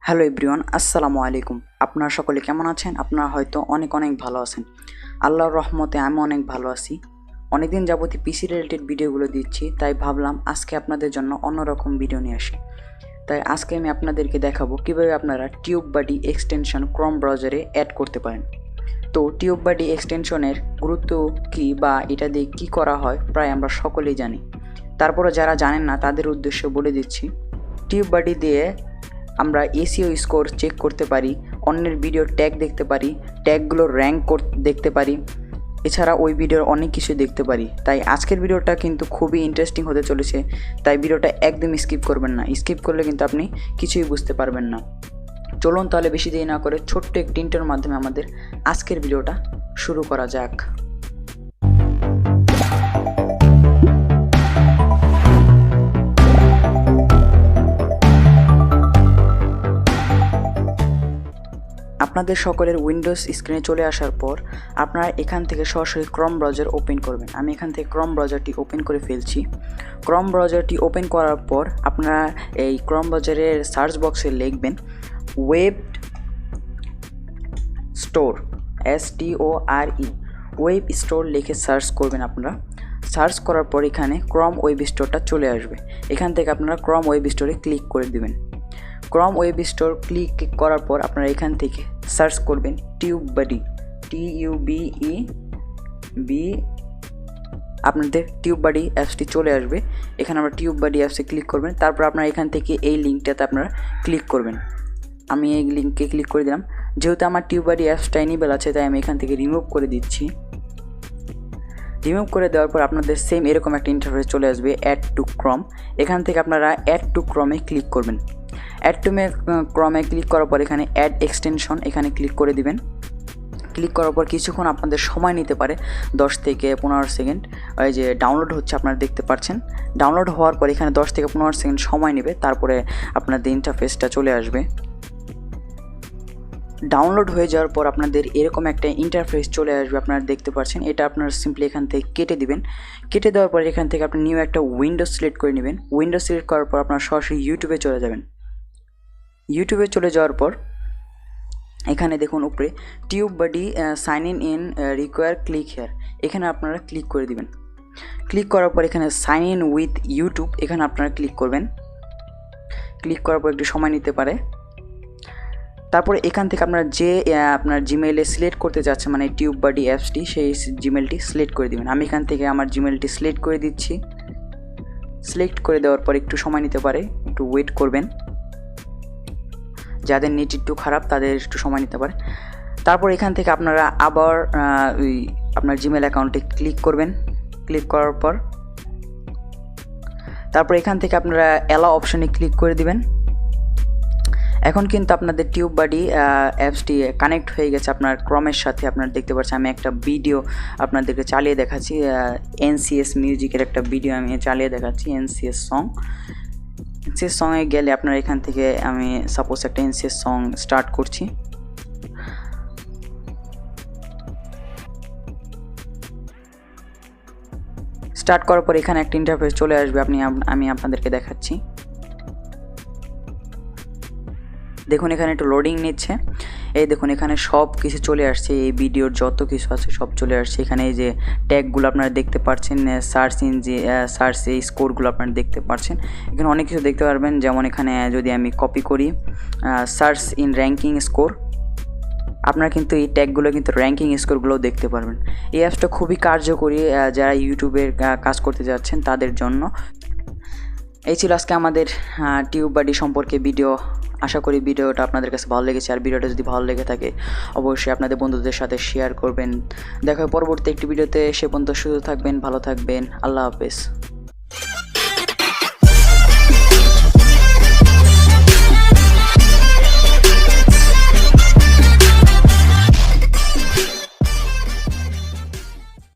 Hello everyone, আসসালামু আলাইকুম। আপনারা সকলে কেমন আছেন? আপনারা হয়তো অনেক ভালো আছেন। আল্লাহর রহমতে আমি অনেক ভালো আছি। অনেকদিন যাবতীয় পিসি রিলেটেড ভিডিওগুলো দিচ্ছি, তাই ভাবলাম আজকে আপনাদের জন্য অন্যরকম ভিডিও নিয়ে আসি। তাই আজকে আমি আপনাদেরকে দেখাবো কীভাবে আপনারা টিউববাডি এক্সটেনশন ক্রোম ব্রাউজারে অ্যাড করতে পারেন। তো টিউববাডি এক্সটেনশনের গুরুত্ব কী বা এটা দিয়ে কী করা হয় প্রায় আমরা সকলেই জানি। তারপরে যারা জানেন না তাদের উদ্দেশ্যে বলে দিচ্ছি, টিউববাডি দিয়ে আমরা এসইও স্কোর চেক করতে পারি, অন্যের ভিডিও ট্যাগ দেখতে পারি, ট্যাগগুলোর র্যাঙ্ক দেখতে পারি, এছাড়া ওই ভিডিওর অনেক কিছু দেখতে পারি। তাই আজকের ভিডিওটা কিন্তু খুবই ইন্টারেস্টিং হতে চলেছে, তাই ভিডিওটা একদম স্কিপ করবেন না। স্কিপ করলে কিন্তু আপনি কিছুই বুঝতে পারবেন না। চলুন তাহলে বেশি দেরি না করে ছোট্ট একটি ইন্টার মাধ্যমে আমাদের আজকের ভিডিওটা শুরু করা যাক। আপনাদের সকলের উইন্ডোজ স্ক্রিনে চলে আসার পর আপনারা এখান থেকে সরাসরি ক্রোম ব্রাউজার ওপেন করবেন। আমি এখান থেকে ক্রোম ব্রাউজারটি ওপেন করে ফেলছি। ক্রোম ব্রাউজারটি ওপেন করার পর আপনারা এই ক্রোম ব্রাউজারের সার্চ বক্সে লিখবেন web store, STORE, web store লিখে সার্চ করবেন। আপনারা সার্চ করার পর এখানে ক্রোম ওয়েব স্টোরটা চলে আসবে। এখান থেকে আপনারা ক্রোম ওয়েব স্টোরে ক্লিক করে দিবেন। ক্রোম ওয়েব স্টোর ক্লিক করার পর আপনারা এখান থেকে সার্চ করবেন টিউববাডি, TUBEB। আপনাদের টিউববাডি অ্যাপসটি চলে আসবে। এখানে আমরা টিউববাডি অ্যাপসে ক্লিক করবেন। তারপর আপনারা এখান থেকে এই লিঙ্কটাতে আপনারা ক্লিক করবেন। আমি এই লিঙ্কে ক্লিক করে দিলাম। যেহেতু আমার টিউববাডি অ্যাপসটা এনেবল আছে, তাই আমি এখান থেকে রিমুভ করে দিচ্ছি। রিমুভ করে দেওয়ার পর আপনাদের সেম এরকম একটা ইন্টারফেস চলে আসবে, অ্যাড টু ক্রোম। এখান থেকে আপনারা অ্যাড টু ক্রোমে ক্লিক করবেন। অ্যাড টু ক্রোমে ক্লিক করার পর এখানে অ্যাড এক্সটেনশন এখানে ক্লিক করে দিবেন। ক্লিক করার পর কিছুক্ষণ আপনাদের সময় নিতে পারে, 10 থেকে 15 সেকেন্ড। ওই যে ডাউনলোড হচ্ছে আপনারা দেখতে পাচ্ছেন। ডাউনলোড হওয়ার পর এখানে 10 থেকে 15 সেকেন্ড সময় নেবে, তারপরে আপনাদের ইন্টারফেসটা চলে আসবে। ডাউনলোড হয়ে যাওয়ার পর আপনাদের এরকম একটা ইন্টারফেস চলে আসবে, আপনারা দেখতে পাচ্ছেন। এটা আপনারা সিম্পলি এখান থেকে কেটে দিবেন। কেটে দেওয়ার পর এখান থেকে আপনি নিউ একটা উইন্ডোজ সিলেক্ট করে নেবেন। উইন্ডোজ সিলেক্ট করার পর আপনারা সরাসরি ইউটিউবে চলে যাবেন। ইউটিউবে চলে যাওয়ার পর এখানে দেখুন উপরে TubeBuddy sign in require click here, এখানে আপনারা ক্লিক করে দিবেন। ক্লিক করার পর এখানে সাইন ইন উইথ ইউটিউব, এখানে আপনারা ক্লিক করবেন। ক্লিক করার পর একটু সময় নিতে পারে। তারপরে এখান থেকে আপনারা যে আপনার জিমেইলে সিলেক্ট করতে যাচ্ছেন, মানে টিউববাডি অ্যাপসটি, সেই জিমেলটি সিলেক্ট করে দিবেন। আমি এখান থেকে আমার জিমেলটি সিলেক্ট করে দিচ্ছি। সিলেক্ট করে দেওয়ার পর একটু সময় নিতে পারে, একটু ওয়েট করবেন। যাদের নেট একটু খারাপ তাদের একটু সময় নিতে পারে। তারপর এখান থেকে আপনারা আবার আপনার জিমেল অ্যাকাউন্টে ক্লিক করবেন। ক্লিক করার পর তারপর এখান থেকে আপনারা অ্যালাও অপশানে ক্লিক করে দিবেন। এখন কিন্তু আপনাদের টিউববাডি অ্যাপসটি কানেক্ট হয়ে গেছে আপনার ক্রোমের সাথে। আপনারা দেখতে পাচ্ছেন আমি একটা ভিডিও আপনাদেরকে চালিয়ে দেখাচ্ছি, NCS মিউজিকের একটা ভিডিও আমি চালিয়ে দেখাচ্ছি, NCS সঙে গেলে আপনারা এখান থেকে আমি সাপোজ একটা NCS সং স্টার্ট করছি। স্টার্ট করার পর এখানে একটা ইন্টারফেস চলে আসবে, আমি আপনাদেরকে দেখাচ্ছি। দেখুন এখানে একটু লোডিং নিচ্ছে। এই দেখুন এখানে সব কিছু চলে আসছে, এই ভিডিওর যত কিছু আছে সব চলে আসছে। এখানে এই যে ট্যাগগুলো আপনারা দেখতে পাচ্ছেন, সার্চ এই স্কোরগুলো আপনারা দেখতে পাচ্ছেন। এখানে অনেক কিছু দেখতে পারবেন, যেমন এখানে যদি আমি কপি করি সার্চ ইন র্যাঙ্কিং স্কোর, আপনারা কিন্তু এই ট্যাগগুলো কিন্তু র্যাঙ্কিং স্কোরগুলোও দেখতে পারবেন। এই অ্যাপসটা খুবই কার্যকরী যারা ইউটিউবের কাজ করতে যাচ্ছেন তাদের জন্য। এই ছিল আজকে আমাদের টিউববাডি সম্পর্কে ভিডিও। আশা করি ভিডিওটা আপনাদের কাছে ভালো লেগেছে। আর ভিডিওটা যদি ভালো লেগে থাকে অবশ্যই আপনাদের বন্ধুদের সাথে শেয়ার করবেন। দেখা হয় পরবর্তী একটি ভিডিওতে। সে পর্যন্ত সুস্থ থাকবেন, ভালো থাকবেন। আল্লাহ হাফেজ।